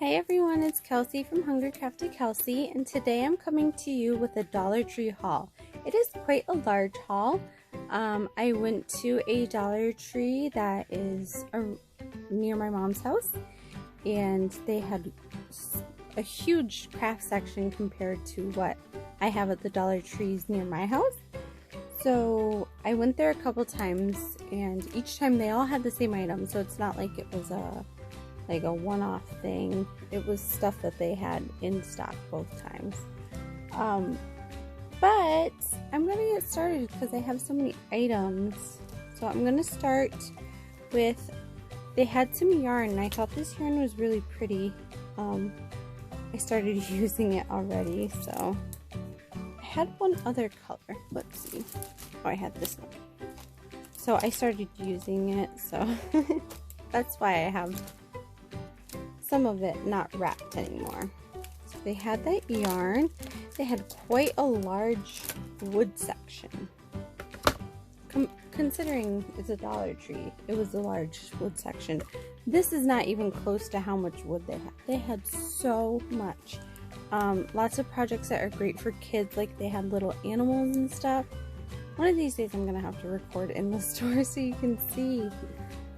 Hey everyone, it's Kelsey from Hungry Crafty Kelsey, and today I'm coming to you with a Dollar Tree haul. It is quite a large haul. I went to a Dollar Tree that is near my mom's house, and they had a huge craft section compared to what I have at the Dollar Trees near my house. So I went there a couple times, and each time they all had the same item, so it's not like it was a one-off thing. It was stuff that they had in stock both times. But I'm gonna get started because I have so many items. So I'm gonna start with, they had some yarn and I thought this yarn was really pretty. I started using it already, so I had one other color. Let's see. Oh, I had this one. So I started using it, so that's why I have some of it not wrapped anymore. So they had that yarn. They had quite a large wood section. Considering it's a Dollar Tree, it was a large wood section. This is not even close to how much wood they had. They had so much. Lots of projects that are great for kids, like they had little animals and stuff. One of these days I'm gonna have to record in the store so you can see,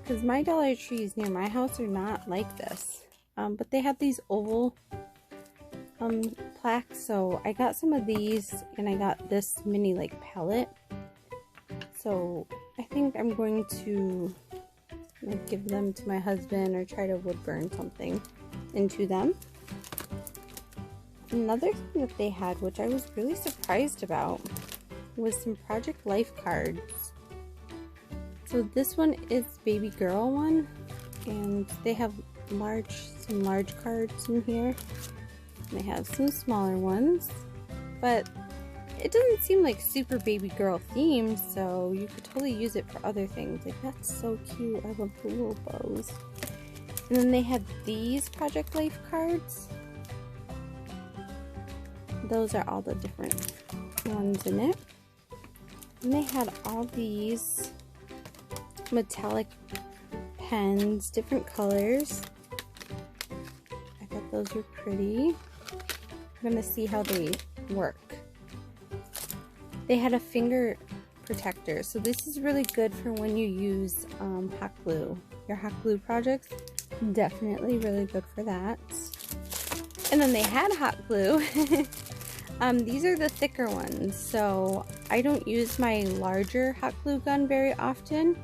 because my Dollar Trees near my house are not like this. But they have these oval plaques, so I got some of these, and I got this mini palette. So I think I'm going to give them to my husband or try to wood burn something into them. Another thing that they had, which I was really surprised about, was some Project Life cards. So this one is baby girl one, and they have some large cards in here. They have some smaller ones, but it doesn't seem like super baby girl themed, so you could totally use it for other things. Like, that's so cute. I love the little bows. And then they had these Project Life cards. Those are all the different ones in it. And they had all these metallic pens, different colors. I thought those were pretty. I'm gonna see how they work. They had a finger protector, so this is really good for when you use hot glue. Your hot glue projects, definitely really good for that. And then they had hot glue. These are the thicker ones, so I don't use my larger hot glue gun very often,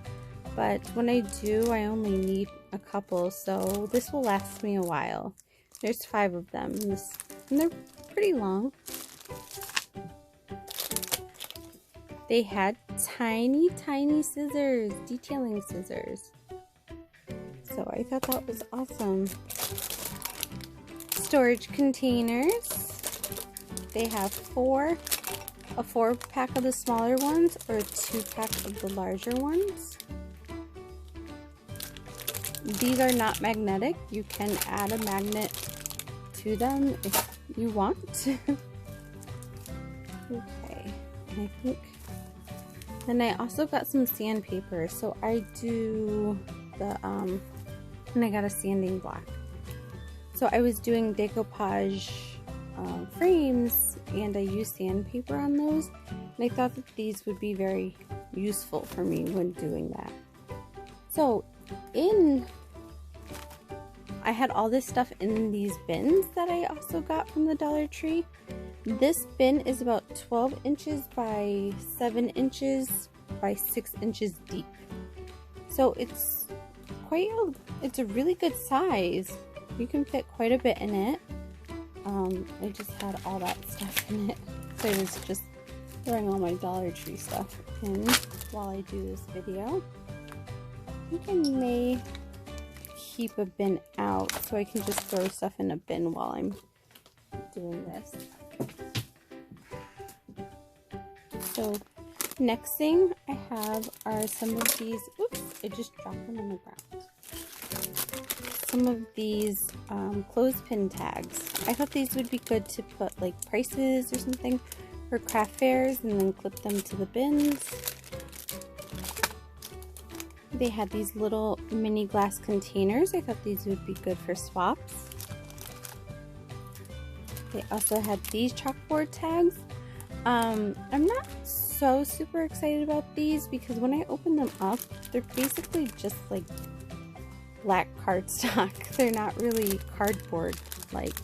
but when I do, I only need a couple, so this will last me a while. There's 5 of them, and they're pretty long. They had tiny, tiny scissors, detailing scissors. So I thought that was awesome. Storage containers. They have a 4-pack of the smaller ones or a 2-pack of the larger ones. These are not magnetic. You can add a magnet to them if you want. Okay, and I think then I also got some sandpaper. So I do the and I got a sanding block. So I was doing decoupage frames, and I used sandpaper on those, and I thought that these would be very useful for me when doing that. So I had all this stuff in these bins that I also got from the Dollar Tree. This bin is about 12 inches by 7 inches by 6 inches deep. So it's a really good size. You can fit quite a bit in it. I just had all that stuff in it. So I was just throwing all my Dollar Tree stuff in while I do this video. I think I may keep a bin out so I can just throw stuff in a bin while I'm doing this. So next thing I have are some of these, oops, I just dropped them on the ground. Some of these clothespin tags. I thought these would be good to put prices or something for craft fairs and then clip them to the bins. They had these little mini glass containers. I thought these would be good for swaps. They also had these chalkboard tags. I'm not so super excited about these because when I open them up, they're basically just like black cardstock. They're not really cardboard like.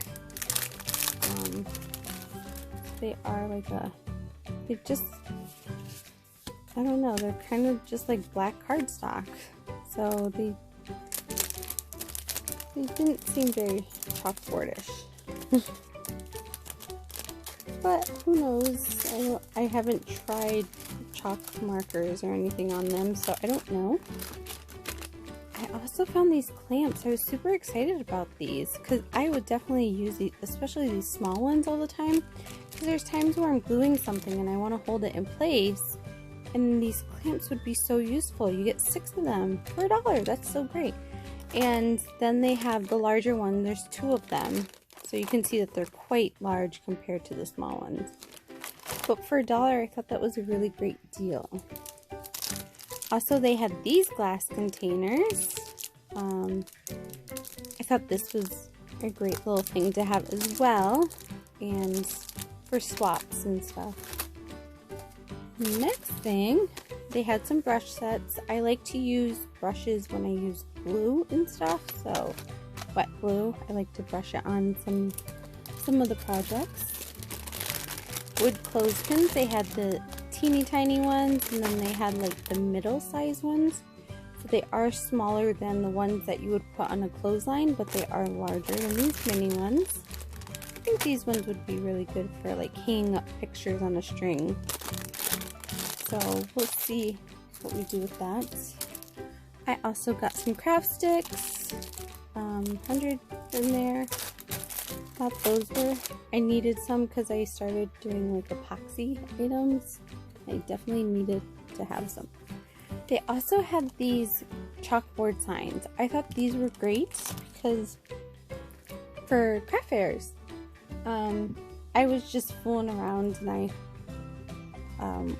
They are like they just, I don't know, they're kind of just like black cardstock. So they didn't seem very chalkboardish. But who knows? I haven't tried chalk markers or anything on them, so I don't know. I also found these clamps. I was super excited about these because I would definitely use these, especially these small ones, all the time. Because there's times where I'm gluing something and I want to hold it in place, and these clamps would be so useful. You get 6 of them for $1. That's so great. And then they have the larger one. There's 2 of them. So you can see that they're quite large compared to the small ones. But for $1, I thought that was a really great deal. Also, they had these glass containers. I thought this was a great little thing to have as well. And for swaps and stuff. Next thing, they had some brush sets. I like to use brushes when I use glue and stuff. So wet glue, I like to brush it on some of the projects. Wood clothespins, they had the teeny tiny ones, and then they had like the middle size ones. So they are smaller than the ones that you would put on a clothesline, but they are larger than these mini ones. I think these ones would be really good for like hanging up pictures on a string. So we'll see what we do with that. I also got some craft sticks. 100 in there. Thought those were, I needed some because I started doing like epoxy items. I definitely needed to have some. They also had these chalkboard signs. I thought these were great because for craft fairs, I was just fooling around and I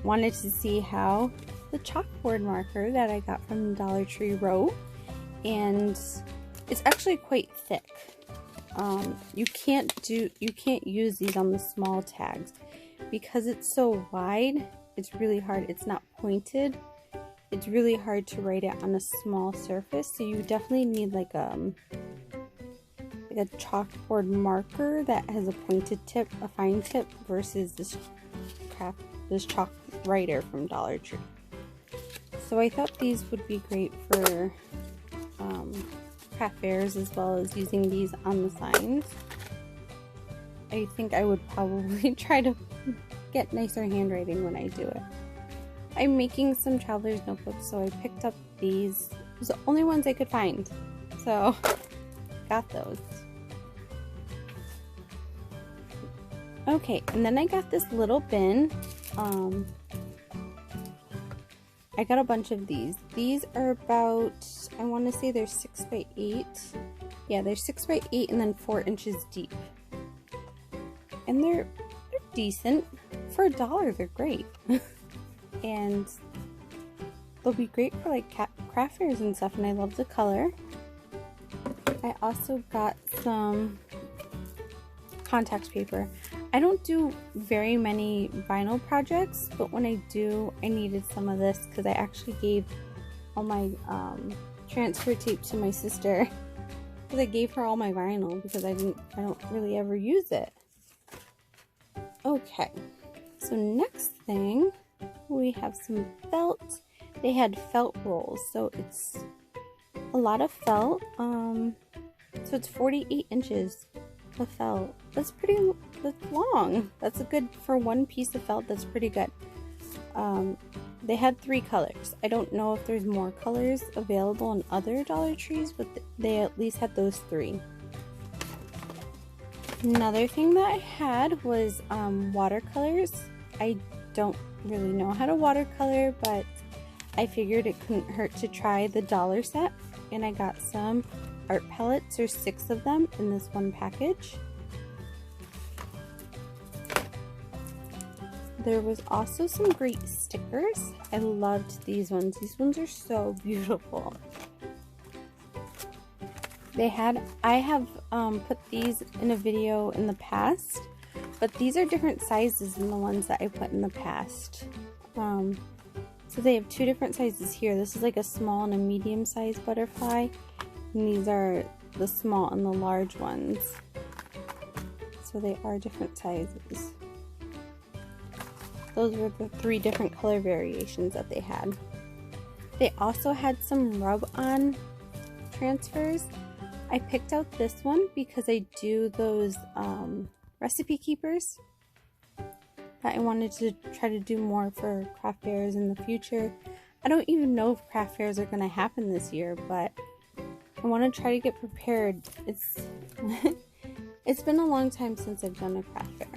wanted to see how the chalkboard marker that I got from Dollar Tree wrote, and it's actually quite thick. You can't use these on the small tags because it's so wide. It's really hard. It's not pointed. It's really hard to write it on a small surface. So you definitely need like a chalkboard marker that has a pointed tip, a fine tip, versus this chalk writer from Dollar Tree. So I thought these would be great for craft fairs as well as using these on the signs. I think I would probably try to get nicer handwriting when I do it. I'm making some traveler's notebooks, so I picked up these. It was the only ones I could find, so got those. Okay, and then I got this little bin. I got a bunch of these. These are about, I want to say they're 6 by 8. Yeah, they're 6 by 8 and then 4 inches deep. And they're decent. For $1, they're great. And they'll be great for like craft fairs and stuff, and I love the color. I also got some contact paper. I don't do very many vinyl projects, but when I do, I needed some of this because I actually gave all my transfer tape to my sister because I gave her all my vinyl because I don't really ever use it. Okay, so next thing, we have some felt. They had felt rolls, so it's a lot of felt. So it's 48 inches of felt. That's long. That's a good, for one piece of felt, that's pretty good. They had 3 colors. I don't know if there's more colors available in other Dollar Trees, but they at least had those 3. Another thing that I had was watercolors. I don't really know how to watercolor, but I figured it couldn't hurt to try the dollar set, and I got some art palettes. There's 6 of them in this one package. There was also some great stickers. I loved these ones. These ones are so beautiful. I have put these in a video in the past, but these are different sizes than the ones that I put in the past. So they have two different sizes here. This is like a small and a medium sized butterfly, and these are the small and the large ones. So they are different sizes. Those were the 3 different color variations that they had. They also had some rub-on transfers. I picked out this one because I do those recipe keepers that I wanted to try to do more for craft fairs in the future. I don't even know if craft fairs are going to happen this year, but I want to try to get prepared. It's been a long time since I've done a craft fair.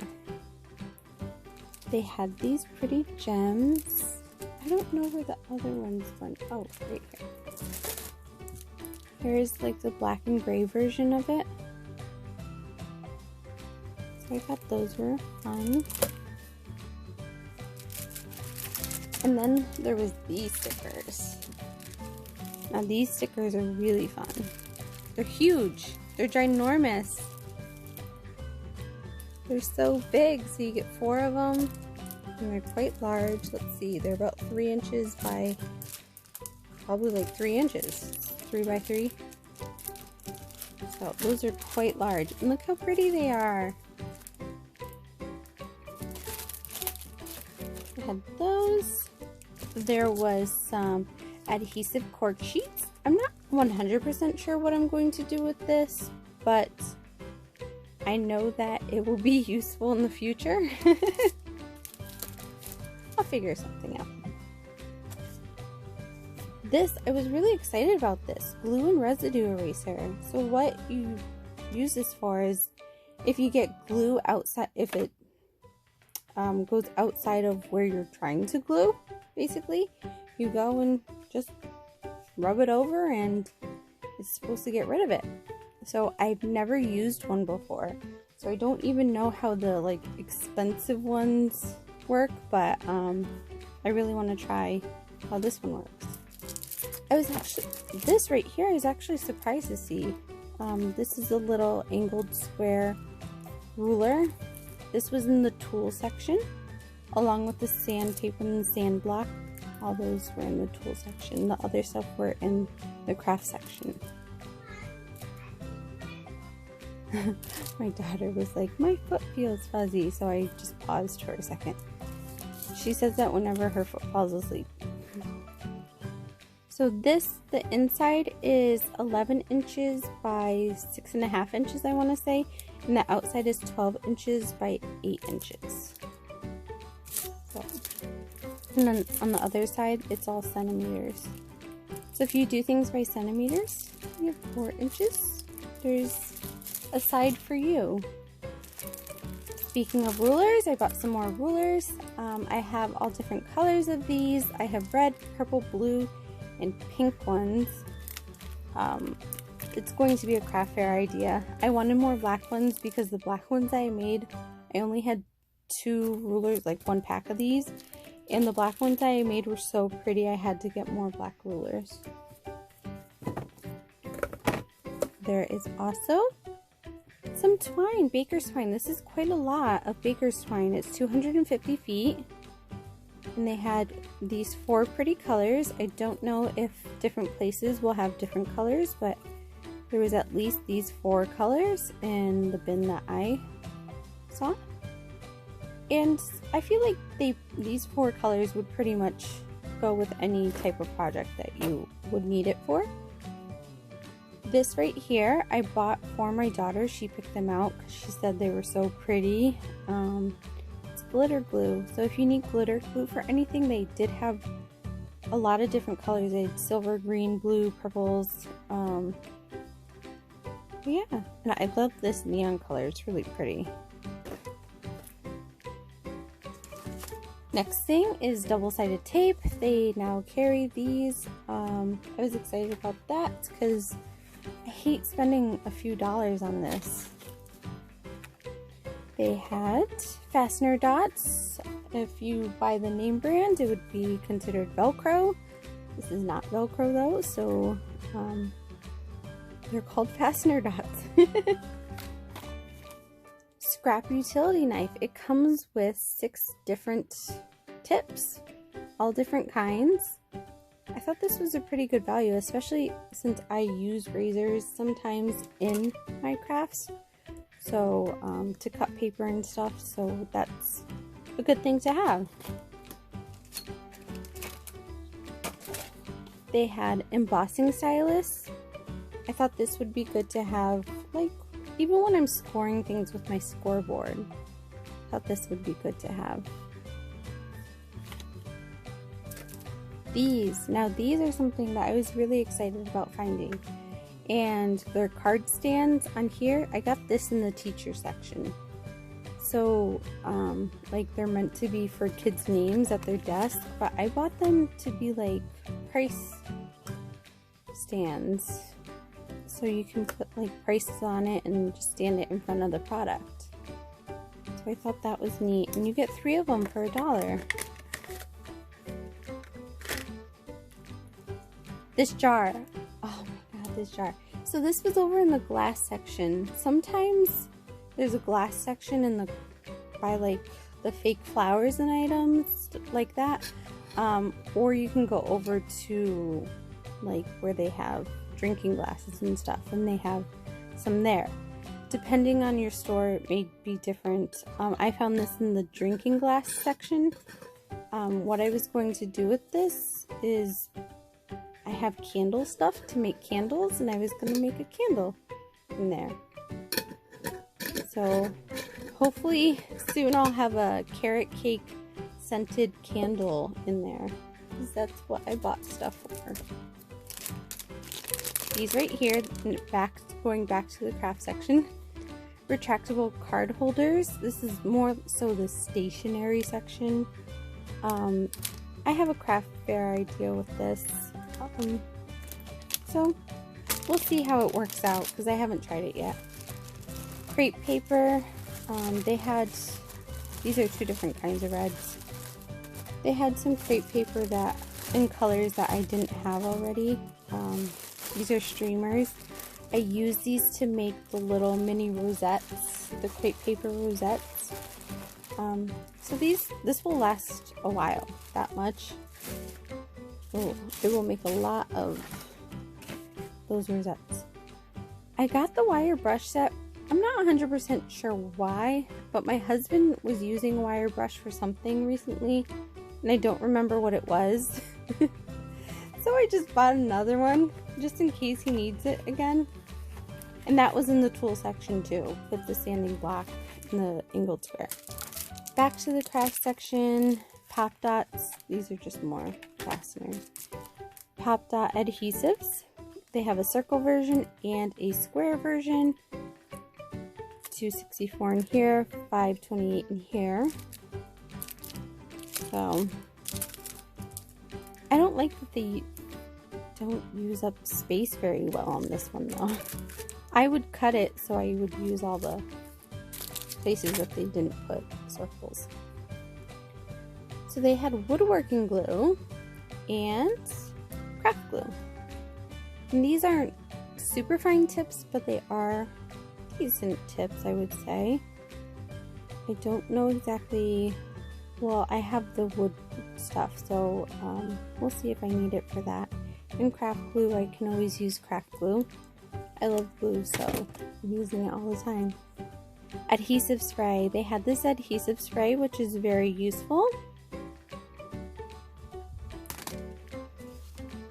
They had these pretty gems. I don't know where the other ones went. Oh, right here. Here's like the black and gray version of it. So I thought those were fun. And then there was these stickers. Now these stickers are really fun. They're huge. They're ginormous. They're so big, so you get 4 of them. And they're quite large. Let's see, they're about 3 inches by probably like 3 inches. 3 by 3. So those are quite large. And look how pretty they are. I had those. There was some adhesive cork sheets. I'm not 100% sure what I'm going to do with this, but I know that it will be useful in the future. I'll figure something out. This, I was really excited about this. Glue and residue eraser. So what you use this for is if you get glue outside, if it goes outside of where you're trying to glue, basically, you go and just rub it over and it's supposed to get rid of it. So I've never used one before, so I don't even know how the like expensive ones work, but I really want to try how this one works. This right here I was actually surprised to see. This is a little angled square ruler. This was in the tool section, along with the sandpaper and the sand block. All those were in the tool section. The other stuff were in the craft section. My daughter was like, my foot feels fuzzy, so I just paused for a second. She says that whenever her foot falls asleep. So this, the inside is 11 inches by 6.5 inches, I want to say, and the outside is 12 inches by 8 inches. So, and then on the other side, it's all centimeters. So if you do things by centimeters, you have 4 inches. There's a side for you. Speaking of rulers, I bought some more rulers. I have all different colors of these. I have red, purple, blue, and pink ones. It's going to be a craft fair idea. I wanted more black ones because the black ones I made, I only had 2 rulers, like 1 pack of these, and the black ones I made were so pretty I had to get more black rulers. There is also some twine, baker's twine. This is quite a lot of baker's twine. It's 250 feet. And they had these 4 pretty colors. I don't know if different places will have different colors, but there was at least these 4 colors in the bin that I saw. And I feel like these 4 colors would pretty much go with any type of project that you would need it for. This right here I bought for my daughter. She picked them out because she said they were so pretty. It's glitter glue. So if you need glitter glue for anything, they did have a lot of different colors. They had silver, green, blue, purples. Yeah, and I love this neon color. It's really pretty. Next thing is double-sided tape. They now carry these. I was excited about that because I hate spending a few dollars on this. They had fastener dots. If you buy the name brand, it would be considered Velcro. This is not Velcro though, so They're called fastener dots. Scrap utility knife. It comes with 6 different tips, all different kinds. I thought this was a pretty good value, especially since I use razors sometimes in my crafts, so to cut paper and stuff, so that's a good thing to have. They had embossing stylus. I thought this would be good to have, like, even when I'm scoring things with my scoreboard. I thought this would be good to have. These are something that I was really excited about finding. And their card stands on here. I got this in the teacher section. So, like, they're meant to be for kids' names at their desk, but I bought them to be like price stands. So you can put like prices on it and just stand it in front of the product. So I thought that was neat. And you get 3 of them for $1. This jar. Oh my god, this jar. So this was over in the glass section. Sometimes there's a glass section in the by like the fake flowers and items like that. Or you can go over to like where they have drinking glasses and stuff, and they have some there. Depending on your store, it may be different. I found this in the drinking glass section. What I was going to do with this is I have candle stuff to make candles, and I was going to make a candle in there. So hopefully soon I'll have a carrot cake scented candle in there, because that's what I bought stuff for. These right here, going back to the craft section, retractable card holders. This is more so the stationery section. I have a craft fair idea with this. So we'll see how it works out, because I haven't tried it yet. Crepe paper. They had, these are 2 different kinds of reds. They had some crepe paper that in colors that I didn't have already. These are streamers. I use these to make the little mini rosettes, the crepe paper rosettes. So this will last a while, that much. Oh, it will make a lot of those rosettes. I got the wire brush set. I'm not 100% sure why, but my husband was using a wire brush for something recently, and I don't remember what it was. So I just bought another one, just in case he needs it again. And that was in the tool section too, with the sanding block and the angled square. Back to the craft section, pop dots. These are just more fasteners. Pop dot adhesives. They have a circle version and a square version. 264 in here, 528 in here. So I don't like that they don't use up space very well on this one though. I would cut it so I would use all the places that they didn't put circles. So they had woodworking glue and craft glue. And these aren't super fine tips, but they are decent tips, I would say. I don't know exactly. Well, I have the wood stuff, so we'll see if I need it for that. And craft glue, I can always use craft glue. I love glue, so I'm using it all the time. Adhesive spray. They had this adhesive spray, which is very useful.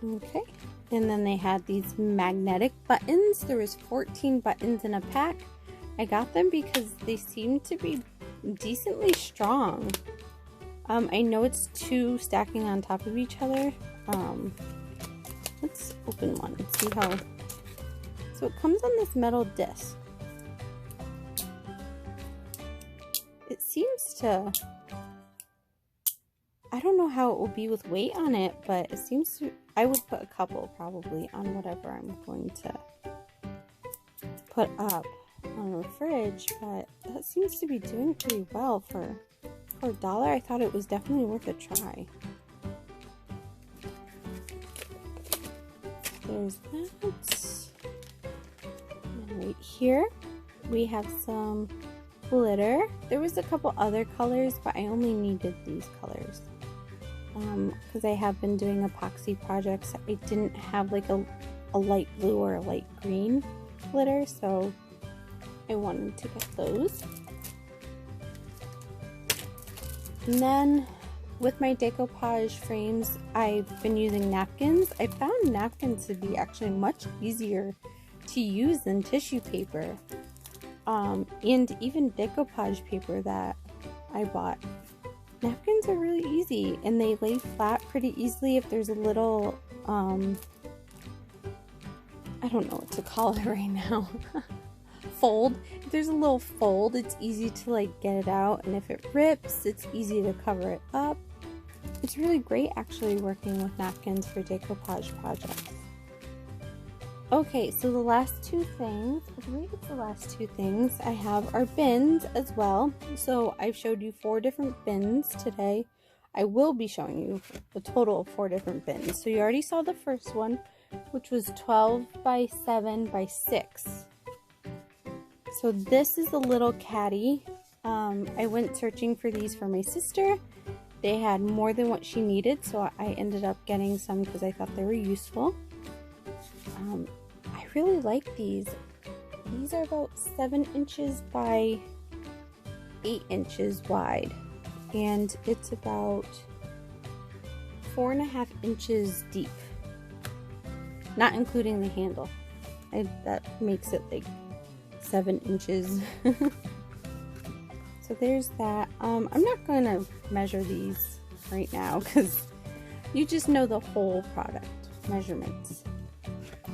Okay, and then they had these magnetic buttons. There was 14 buttons in a pack. I got them because they seem to be decently strong. I know it's 2 stacking on top of each other. Let's open one and see how. So it comes on this metal disc. It seems to, I don't know how it will be with weight on it, but it seems to, I would put a couple probably on whatever I'm going to put up on the fridge, but that seems to be doing pretty well for $1. I thought it was definitely worth a try. There's that. Right here we have some glitter. There was a couple other colors, but I only needed these colors because I have been doing epoxy projects. I didn't have like a light blue or a light green glitter, so I wanted to get those. And then with my decoupage frames, I've been using napkins. I found napkins to be actually much easier to use than tissue paper, and even decoupage paper that I bought. Napkins are really easy and they lay flat pretty easily. If there's a little, I don't know what to call it right now, fold. If there's a little fold, it's easy to like get it out, and if it rips, it's easy to cover it up. It's really great actually working with napkins for decoupage projects. Okay, so the last two things, I believe it's the last two things I have are bins as well. So I've showed you 4 different bins today. I will be showing you a total of 4 different bins. So you already saw the first one, which was 12 by 7 by 6. So this is a little caddy. I went searching for these for my sister. They had more than what she needed, so I ended up getting some because I thought they were useful. I really like these. These are about 7 inches by 8 inches wide, and it's about 4.5 inches deep, not including the handle. That makes it like 7 inches. So there's that. I'm not going to measure these right now because you just know the whole product measurements.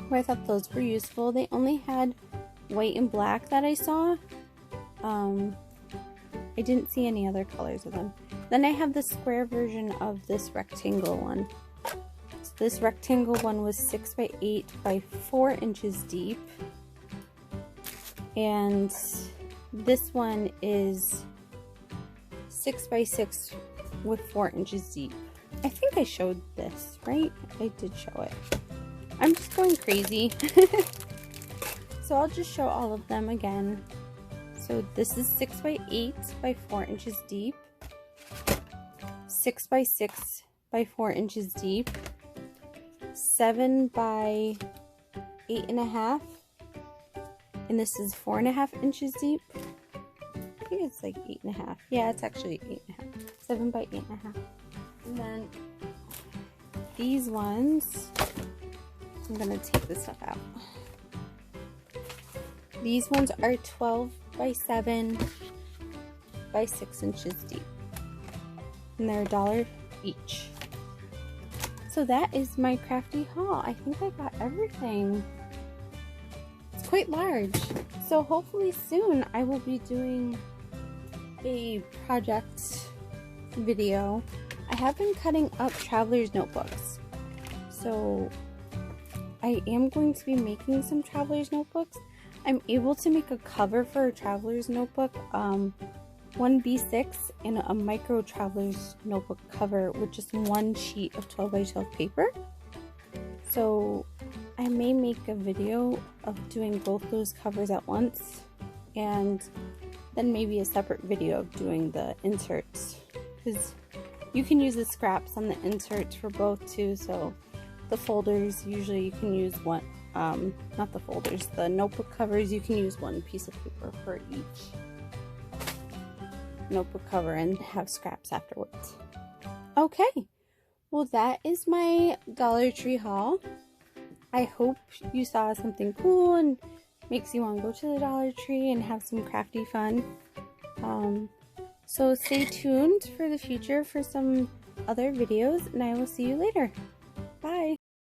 But I thought those were useful. They only had white and black that I saw. I didn't see any other colors of them. Then I have the square version of this rectangle one. So this rectangle one was 6 by 8 by 4 inches deep. And this one is 6 by 6 with 4 inches deep. I think I showed this, right? I did show it. I'm just going crazy. So I'll just show all of them again. So this is 6 by 8 by 4 inches deep, 6 by 6 by 4 inches deep, 7 by 8.5, and this is 4.5 inches deep. I think it's like 8.5. Yeah, it's actually 8.5. 7 by 8.5. And then these ones, I'm gonna take this stuff out. These ones are 12 by 7 by 6 inches deep, and they're $1 each. So that is my Crafty haul. I think I got everything. It's quite large. So hopefully soon I will be doing a project video. I have been cutting up traveler's notebooks. So I am going to be making some traveler's notebooks. I'm able to make a cover for a traveler's notebook, 1B6 and a micro traveler's notebook cover with just one sheet of 12 by 12 paper. So I may make a video of doing both those covers at once, and then maybe a separate video of doing the inserts, because you can use the scraps on the inserts for both too. So the folders, usually you can use one, not the folders, the notebook covers, you can use one piece of paper for each notebook cover and have scraps afterwards. Okay, well that is my Dollar Tree haul. I hope you saw something cool and makes you want to go to the Dollar Tree and have some crafty fun. So stay tuned for the future for some other videos, and I will see you later. Bye!